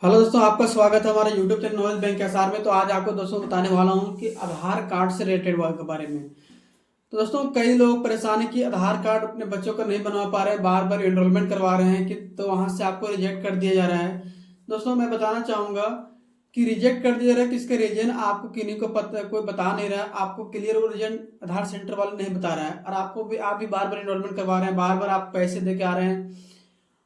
Hello दोस्तों, आपका स्वागत है हमारे YouTube channel knowledge bank SR में। तो आज आपको दोस्तों बताने वाला हूं कि आधार कार्ड से रिलेटेड के बारे में। तो दोस्तों, कई लोग परेशान हैं कि आधार कार्ड अपने बच्चों का नहीं बनवा पा रहे हैं, बार बार एनरोलमेंट करवा रहे हैं कि तो वहां से आपको रिजेक्ट कर दिया जा रहा है। दोस्तों, मैं बताना चाहूँगा कि रिजेक्ट कर दिया जा रहा है, किसका रीजन आपको किन्हीं को पता कोई बता नहीं रहा है। आपको क्लियर वो रीजन आधार सेंटर वाले नहीं बता रहा है, और आप भी बार बार एनरोलमेंट करवा रहे हैं, बार बार आप पैसे दे के आ रहे हैं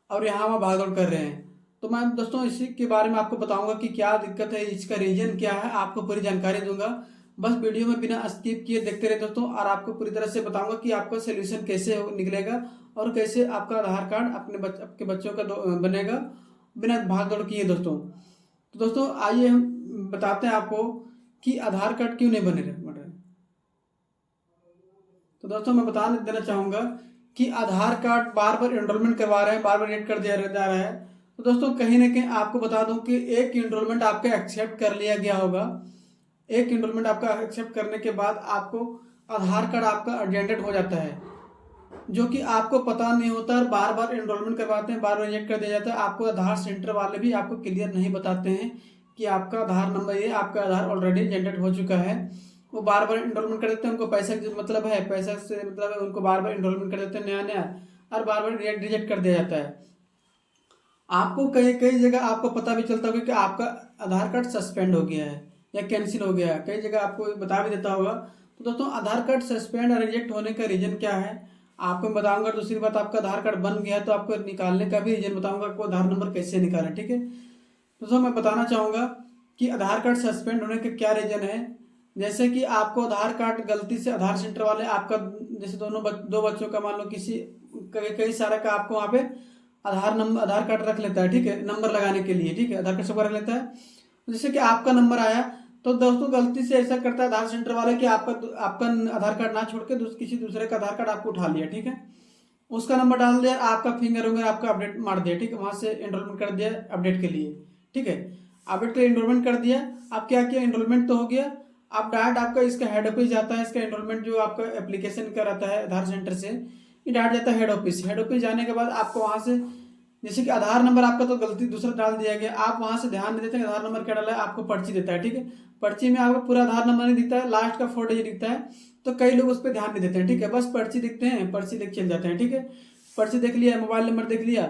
और यहाँ वहाँ भाग दौड़ कर रहे हैं। तो मैं दोस्तों इसी के बारे में आपको बताऊंगा कि क्या दिक्कत है, इसका रीजन क्या है, आपको पूरी जानकारी दूंगा। बस वीडियो में बिना स्किप किए देखते रहे दोस्तों, और आपको पूरी तरह से बताऊंगा कि आपका सोल्यूशन कैसे निकलेगा और कैसे आपका आधार कार्ड आपके बच्चों का बनेगा बिना भाग दौड़ किए दोस्तों। तो दोस्तों आइए हम बताते हैं आपको कि आधार कार्ड क्यों नहीं बन रहे। तो दोस्तों मैं बता देना चाहूँगा कि आधार कार्ड बार बार एनरोलमेंट करवा रहे हैं, बार बार रेट कर दिया जा रहा है। तो दोस्तों कहीं ना कहीं आपको बता दूं कि एक एनरोलमेंट आपका एक्सेप्ट कर लिया गया होगा। एक एनरोलमेंट आपका एक्सेप्ट करने के बाद आपको आधार कार्ड आपका अर्जेंटेड हो जाता है, जो कि आपको पता नहीं होता, और बार बार एनरोलमेंट करवाते हैं, बार बार रिजेक्ट कर दिया जाता है। आपको आधार सेंटर वाले भी आपको क्लियर नहीं बताते हैं कि आपका आधार नंबर ये आपका आधार ऑलरेडी जनरेट हो चुका है। वो बार बार एनरोलमेंट कर देते हैं, उनको पैसा से मतलब है, पैसा से मतलब है, उनको बार बार एनरोलमेंट कर देते हैं नया नया, और बार बार रिजेक्ट कर दिया जाता है। आपको कई कई जगह आपको पता भी चलता होगा कि आपका आधार कार्ड सस्पेंड हो गया है या कैंसिल हो गया है, कई जगह आपको बता भी देता होगा। तो दोस्तों आधार कार्ड सस्पेंड और रिजेक्ट होने का रीजन क्या है आपको मैं बताऊंगा। दूसरी बात, आपका आधार कार्ड बन गया है तो आपको निकालने का भी रीजन बताऊंगा, आपको आधार नंबर कैसे निकालें, ठीक है। दोस्तों मैं बताना चाहूँगा कि आधार कार्ड सस्पेंड होने का क्या रीजन है। जैसे कि आपको आधार कार्ड गलती से आधार सेंटर वाले आपका, जैसे दो बच्चों का मान लो किसी कई सारा का आपको वहाँ पे आधार कार्ड रख लेता है, ठीक है, नंबर लगाने के लिए, ठीक है, आधार कार्ड सबका रख लेता है। जैसे कि आपका नंबर आया, तो दोस्तों गलती से ऐसा करता है आधार सेंटर वाले कि आपका आपका आधार कार्ड ना छोड़ के किसी दूसरे का आधार कार्ड आपको उठा लिया, ठीक है, उसका नंबर डाल दिया, आपका फिंगर वगैरह आपका अपडेट मार दिया, ठीक है, वहां से एनरोलमेंट कर दिया अपडेट के लिए, ठीक है, अपडेट के लिए एनरोलमेंट कर दिया। आप क्या किया, एनरोलमेंट तो हो गया। आप डायरेक्ट आपका इसका हेड ऑफिस जाता है, इसका एनरोलमेंट जो आपका एप्लीकेशन का रहता है आधार सेंटर से, ये डायरेक्ट जाता है हेड ऑफिस। हेड ऑफिस जाने के बाद आपको वहां से, जैसे कि आधार नंबर आपका तो गलती दूसरा डाल दिया गया, आप वहां से ध्यान नहीं देते हैं आधार नंबर क्या डाला है, आपको पर्ची देता है, ठीक है, पर्ची में आपको पूरा आधार नंबर नहीं दिखता है, लास्ट का 4 डिजिट दिखता है। तो कई लोग उस पर ध्यान नहीं देते हैं, ठीक है, बस पर्ची दिखते हैं, पर्ची देख चल जाते हैं, ठीक है, पर्ची देख लिया, मोबाइल नंबर देख लिया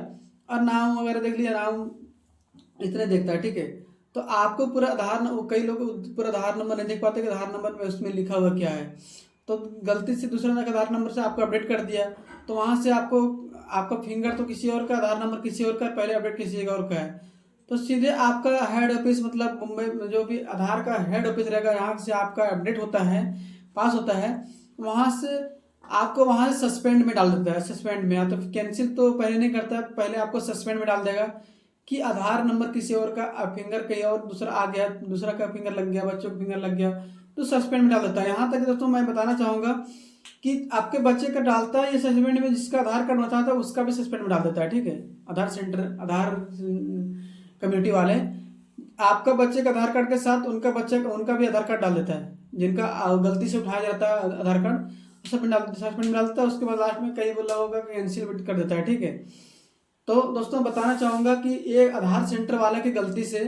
और नाम वगैरह देख लिया, नाम इतने देखता है, ठीक है। तो आपको पूरा कई लोग पूरा आधार नंबर नहीं देख पाते कि आधार नंबर में उसमें लिखा हुआ क्या है। तो गलती से दूसरे आधार नंबर से आपको अपडेट कर दिया, तो वहां से आपको आपका फिंगर तो किसी और का, आधार नंबर किसी और का, पहले अपडेट किसी और का है। तो सीधे आपका हेड ऑफिस, मतलब मुंबई में जो भी आधार का हेड ऑफिस रहेगा, यहाँ से आपका अपडेट होता है, पास होता है, वहां से आपको वहां से सस्पेंड में डाल देता है। सस्पेंड में, या तो कैंसिल तो पहले नहीं करता है, पहले आपको सस्पेंड में डाल देगा कि आधार नंबर किसी और का, फिंगर कहीं और दूसरा आ गया, दूसरा का फिंगर लग गया, बच्चों का फिंगर लग गया, तो सस्पेंड में डाल देता है। यहाँ तक दोस्तों मैं बताना चाहूंगा कि आपके बच्चे का डालता है ये सस्पेंड में, जिसका आधार कार्ड बताता है उसका भी सस्पेंड में डाल देता है, ठीक है, आधार सेंटर, आधार कम्युनिटी वाले आपका बच्चे का आधार कार्ड के साथ उनका बच्चे का उनका भी आधार कार्ड डाल देता है, जिनका गलती से उठाया जाता है आधार कार्ड, सस्पेंड में डाल देता है। उसके बाद लास्ट में कई बोला होगा कि कैंसिल कर देता है, ठीक है। तो दोस्तों बताना चाहूंगा कि ये आधार सेंटर वाले की गलती से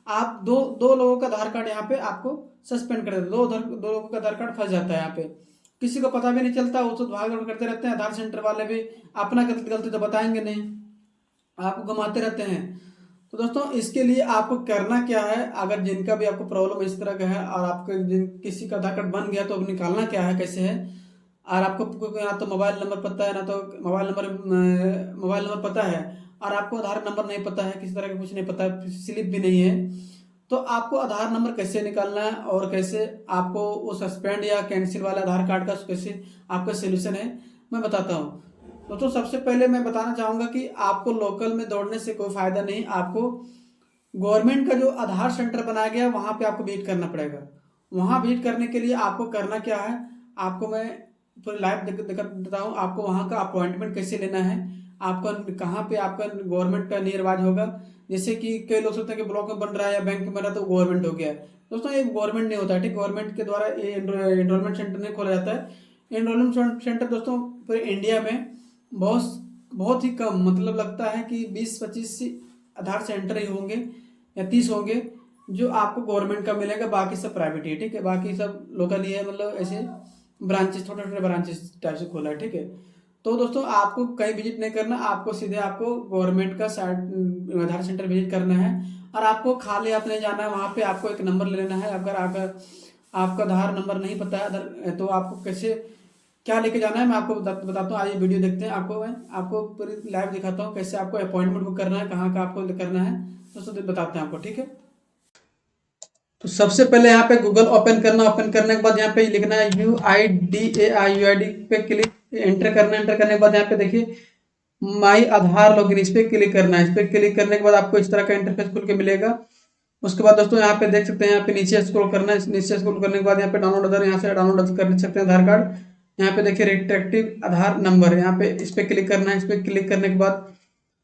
आप दो दो लोगों का आधार कार्ड यहाँ पे आपको सस्पेंड कर देते, दो लोगों का आधार कार्ड फंस जाता है यहाँ पे, किसी को पता भी नहीं चलता, वो तो भाग दौड़ करते रहते हैं, आधार सेंटर वाले भी अपना गलती तो बताएंगे नहीं, आपको घुमाते रहते हैं। तो दोस्तों इसके लिए आपको करना क्या है, अगर जिनका भी आपको प्रॉब्लम इस तरह का है और आपके किसी का आधार कार्ड बन गया, तो अब निकालना क्या है, कैसे है। और आपको ना तो मोबाइल नंबर पता है, ना तो मोबाइल नंबर पता है, और आपको आधार नंबर नहीं पता है, किसी तरह का कुछ नहीं पता है, स्लिप भी नहीं है, तो आपको आधार नंबर कैसे निकालना है और कैसे आपको वो सस्पेंड या कैंसिल वाला आधार कार्ड का कैसे आपका सोल्यूशन है, मैं बताता हूँ। दोस्तों सबसे पहले मैं बताना चाहूँगा कि आपको लोकल में दौड़ने से कोई फायदा नहीं, आपको गवर्नमेंट का जो आधार सेंटर बनाया गया वहाँ पे आपको विजिट करना पड़ेगा। वहाँ विजिट करने के लिए आपको करना क्या है, आपको मैं पूरी लाइव दिखा देता हूँ, आपको वहाँ का अपॉइंटमेंट कैसे लेना है, आपका कहाँ पे आपका गवर्नमेंट का नियर बाज होगा। जैसे कि कई लोग सोचते हैं कि ब्लॉक में बन रहा है या बैंक में बन रहा है तो गवर्नमेंट हो गया है। दोस्तों ये गवर्नमेंट नहीं होता है, ठीक, गवर्नमेंट के द्वारा ये एनरोलमेंट सेंटर नहीं खोला जाता है। एनरोलमेंट सेंटर दोस्तों पूरे इंडिया में बहुत बहुत ही कम, मतलब लगता है कि 20-25 आधार सेंटर ही होंगे या 30 होंगे जो आपको गवर्नमेंट का मिलेगा, बाकी सब प्राइवेट ही है, ठीक है। बाकी सब लोकल ही है, मतलब ऐसे ब्रांचेस, छोटे छोटे ब्रांचेस टाइप से खोला है, ठीक है। तो दोस्तों आपको कहीं विजिट नहीं करना, आपको सीधे आपको गवर्नमेंट का साइट आधार सेंटर विजिट करना है। और आपको खाली हाथ नहीं जाना है, वहाँ पे आपको एक नंबर ले लेना है। अगर आपका आधार नंबर नहीं पता है तो आपको कैसे क्या लेके जाना है मैं आपको बताता हूँ। आइए वीडियो देखते हैं, मैं आपको पूरी लाइव दिखाता हूँ कैसे आपको अपॉइंटमेंट बुक करना है, कहाँ का आपको करना है, दोस्तों बताते हैं आपको, ठीक है। तो सबसे पहले यहाँ पे गूगल ओपन करना, ओपन करने के बाद यहाँ पे लिखना है UIDAI पे क्लिक एंटर करना। एंटर करने के बाद यहाँ पे देखिए माई आधार लॉगिन, इस पे क्लिक करना है। इस पे क्लिक करने के बाद आपको इस तरह का इंटरफेस खुल के मिलेगा। उसके बाद दोस्तों यहाँ पे देख सकते हैं, यहाँ पे नीचे स्क्रॉल करना है। नीचे स्क्रॉल करने के बाद यहाँ पे डाउनलोड आधार, यहाँ से डाउनलोड कर सकते हैं आधार कार्ड। यहाँ पे देखिए रिट्रैक्टिव आधार नंबर, यहाँ पे इस पे क्लिक करना है। इस पे क्लिक करने के बाद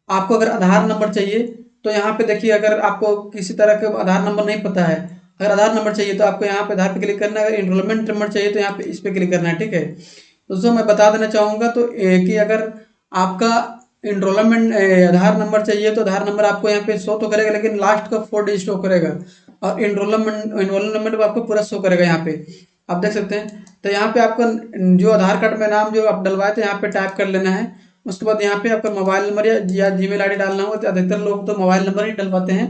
आपको अगर आधार नंबर चाहिए तो यहाँ पे देखिए, अगर आपको किसी तरह का आधार नंबर नहीं पता है, अगर आधार नंबर चाहिए तो आपको यहाँ पे आधार पे क्लिक करना है। अगर इनरोलमेंट नंबर चाहिए तो यहाँ पे इस पे क्लिक करना है, ठीक है। दोस्तों मैं बता देना चाहूँगा तो कि अगर आपका इनरोलमेंट आधार नंबर चाहिए तो आधार नंबर आपको यहाँ पे शो तो करेगा, लेकिन लास्ट का 4 डिजिट शो करेगा। और इनरोलमेंट आपको पूरा शो करेगा। यहाँ पे आप देख सकते हैं। तो यहाँ पे आपका जो आधार कार्ड में नाम जो आप डलवाए थे यहाँ पे टाइप कर लेना है। उसके बाद यहाँ पे आपका मोबाइल नंबर या जीमेल आईडी डालना होगा। तो अधिकतर लोग तो मोबाइल नंबर ही डलवाते हैं।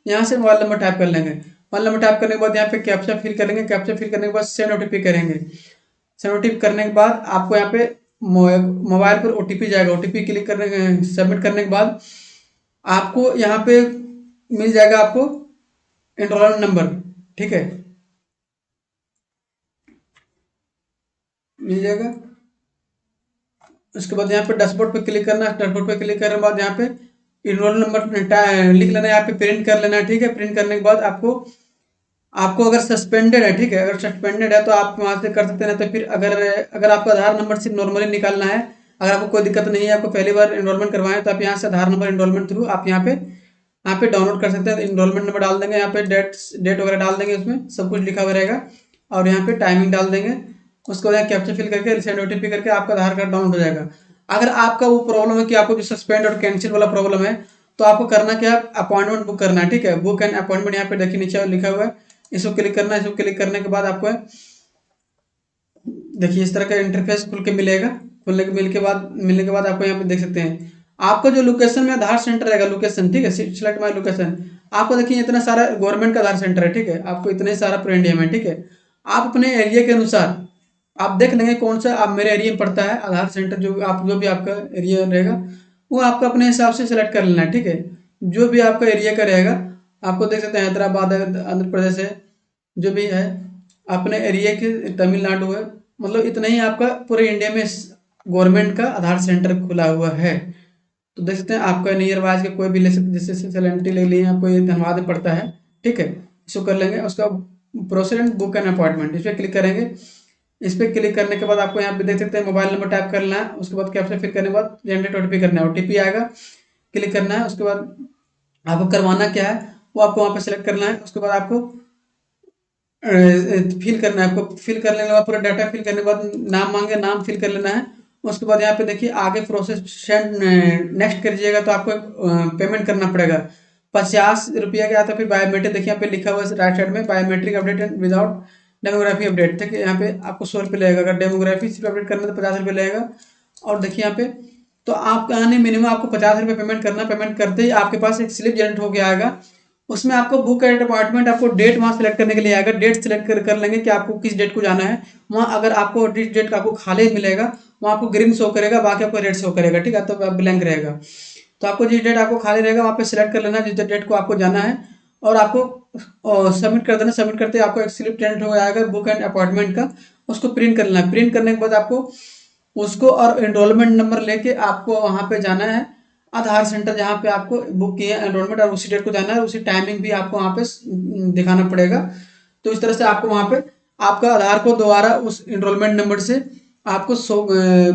यहाँ से मोबाइल नंबर टाइप कर लेंगे। मोबाइल नंबर टाइप करने के बाद यहाँ पे कैप्चा फिल करेंगे। कैप्चा फिल करने के बाद सेंड ओटीपी करेंगे। सेंड ओटीपी करने के बाद आपको यहाँ पे मोबाइल पर ओटीपी जाएगा। ओटीपी क्लिक करने सबमिट करने के बाद आपको यहाँ पे मिल जाएगा आपको एनरोलमेंट नंबर, ठीक है, मिल जाएगा। उसके बाद यहाँ पे डैशबोर्ड पे क्लिक करना है। डैशबोर्ड पे क्लिक करने के बाद यहाँ पे इनरोल नंबर लिख लेना है, यहाँ पे प्रिंट कर लेना है, ठीक है। प्रिंट करने के बाद आपको आपको अगर सस्पेंडेड है, ठीक है, अगर सस्पेंडेड है तो आप वहाँ से कर सकते हैं। तो फिर अगर अगर आपका आधार नंबर सिर्फ नॉर्मली निकालना है, अगर आपको कोई दिक्कत नहीं है, आपको पहली बार एनरोलमेंट करवाएं, तो आप यहाँ से आधार नंबर एनरोलमेंट थ्रू आप यहाँ पे डाउनलोड कर सकते हैं। इनरोलमेंट नंबर डाल देंगे, यहाँ पे डेट वगैरह डाल देंगे, उसमें सब कुछ लिखा हुआ रहेगा। और यहाँ पे टाइमिंग डाल देंगे। उसको यहाँ कैप्चा फिल करके सेंड ओटीपी करके आपका आधार कार्ड डाउनलोड हो जाएगा। अगर आपका वो प्रॉब्लम है कि आपको जो सस्पेंड और कैंसिल वाला प्रॉब्लम है, तो आपको करना क्या है, अपॉइंटमेंट बुक करना है, ठीक है। बुक एंड अपॉइंटमेंट यहाँ पे देखिए नीचे लिखा हुआ है, इसको क्लिक करना है। इसको क्लिक करने के बाद आपको देखिए इस तरह का इंटरफेस खुल के मिलेगा। मिलने के बाद आपको यहाँ पे देख सकते हैं आपका जो लोकेशन में आधार सेंटर रहेगा, लोकेशन, ठीक है, सिलेक्ट माई लोकेशन। आपको देखिए इतना सारा गवर्नमेंट का आधार सेंटर है, ठीक है, आपको इतने सारा पूरे इंडिया में, ठीक है। आप अपने एरिया के अनुसार आप देख लेंगे कौन सा आप मेरे एरिया में पड़ता है आधार सेंटर, जो भी आपका एरिया रहेगा वो आपको अपने हिसाब से सेलेक्ट कर लेना है, ठीक है। जो भी आपका एरिया का रहेगा, आपको देख सकते हैं हैदराबाद है, आंध्र प्रदेश है, जो भी है अपने एरिया के, तमिलनाडु है, मतलब इतना ही आपका पूरे इंडिया में गवर्नमेंट का आधार सेंटर खुला हुआ है। तो देख सकते हैं आपका नियर बाय के कोई भी ले सकते, जैसे सेलेब्रिटी ले लिए, आपको ये धनबाद में पड़ता है, ठीक है, इसको कर लेंगे। उसका proceed and book an appointment, इस पर क्लिक करेंगे। इस पर क्लिक करने के बाद आपको यहाँ पे देख सकते हैं मोबाइल नंबर टाइप करना है। उसके बाद कैप्चा फिल करने के बाद जनरेट ओटीपी करना है, ओटीपी आएगा, क्लिक करना है। उसके बाद आपको करवाना क्या है वो आपको वहाँ पे सेलेक्ट करना है। उसके बाद आपको फिल करना है। आपको फिल करने के बाद पूरा डाटा फिल करने के बाद नाम मांगे, नाम फिल कर लेना है। उसके बाद यहाँ पे देखिए आगे प्रोसेस सेंड नेक्स्ट करिएगा तो आपको पेमेंट करना पड़ेगा 50 रुपया का। तो फिर बायोमेट्रिक देखिए यहाँ पे लिखा हुआ है राइट साइड में, biometric update without demography update, ठीक है। यहाँ पे आपको 100 रुपये लगेगा। अगर डेमोग्राफी सिर्फ अपडेट करना है तो 50 रुपये लगेगा। और देखिए यहाँ पे तो आप आने मिनिमम आपको 50 रुपये पेमेंट करना। पेमेंट करते ही आपके पास एक स्लिप जनरेट होकर आएगा। उसमें आपको बुक एट अपॉइंटमेंट, आपको डेट वहाँ सेलेक्ट करने के लिए आएगा। डेट सेलेक्ट कर लेंगे कि आपको किस डेट को जाना है। वहाँ अगर आपको जिस डेट का आपको खाली मिलेगा वहाँ आपको ग्रीन शो करेगा, बाकी आपको रेड शो करेगा, ठीक है, तो ब्लैंक रहेगा। तो आपको जिस डेट आपको खाली रहेगा वहाँ पे सिलेक्ट कर लेना जिस डेट को आपको जाना है, और आपको सबमिट कर देना। सबमिट करते ही आपको एक स्लिप जनरेट हो जाएगा बुक एंड अपॉइंटमेंट का, उसको प्रिंट कर लेना है। प्रिंट करने के बाद आपको उसको और एनरोलमेंट नंबर लेके आपको वहाँ पे जाना है आधार सेंटर जहाँ पे आपको बुक किया एनरोलमेंट, और उसी डेट को जाना है। उसी टाइमिंग भी आपको वहाँ पे दिखाना पड़ेगा। तो इस तरह से आपको वहाँ पे आपका आधार को दोबारा उस एनरोलमेंट नंबर से आपको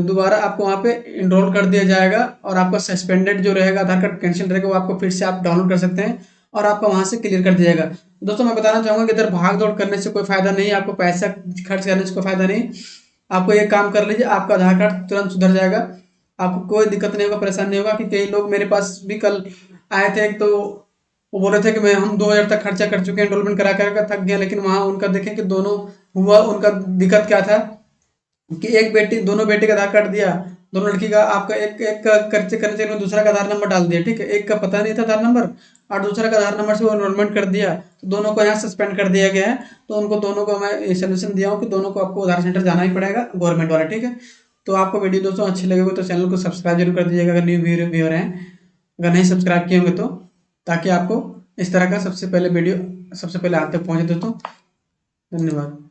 दोबारा आपको वहाँ पे इनरोल कर दिया जाएगा। और आपका सस्पेंडेड जो रहेगा आधार कार्ड कैंसिल रहेगा वो आपको फिर से आप डाउनलोड कर सकते हैं और आपका वहाँ से क्लियर कर दिया जाएगा। दोस्तों मैं बताना चाहूँगा कि इधर भाग दौड़ करने से कोई फायदा नहीं, आपको पैसा खर्च करने से कोई फायदा नहीं। आपको ये काम कर लीजिए, आपका आधार कार्ड तुरंत सुधर जाएगा, आपको कोई दिक्कत नहीं होगा, परेशान नहीं होगा। कि कई लोग मेरे पास भी कल आए थे तो वो बोल रहे थे कि मैं हम 2,000 तक खर्चा कर चुके हैं, एनरोलमेंट करा कर थक गया, लेकिन वहाँ उनका देखें कि दोनों हुआ, उनका दिक्कत क्या था कि एक बेटी, दोनों बेटे का आधार कार्ड दिया, दोनों लड़की का, आपका एक एक का खर्चे करने से दूसरा का आधार नंबर डाल दिया, ठीक है, एक का पता नहीं था आधार नंबर और दूसरा का आधार नंबर से वो एनरोलमेंट कर दिया, तो दोनों को यहाँ सस्पेंड कर दिया गया है। तो उनको दोनों को मैं सोल्यूशन दिया हूँ कि दोनों को आपको आधार सेंटर जाना ही पड़ेगा, गवर्नमेंट वाला, ठीक है। तो आपको वीडियो दोस्तों अच्छी लगे हो तो चैनल को सब्सक्राइब जरूर कर दीजिएगा अगर न्यू व्यूअर हैं, अगर नहीं सब्सक्राइब किए होंगे तो, ताकि आपको इस तरह का सबसे पहले वीडियो सबसे पहले आप तक पहुँचे दोस्तों। धन्यवाद।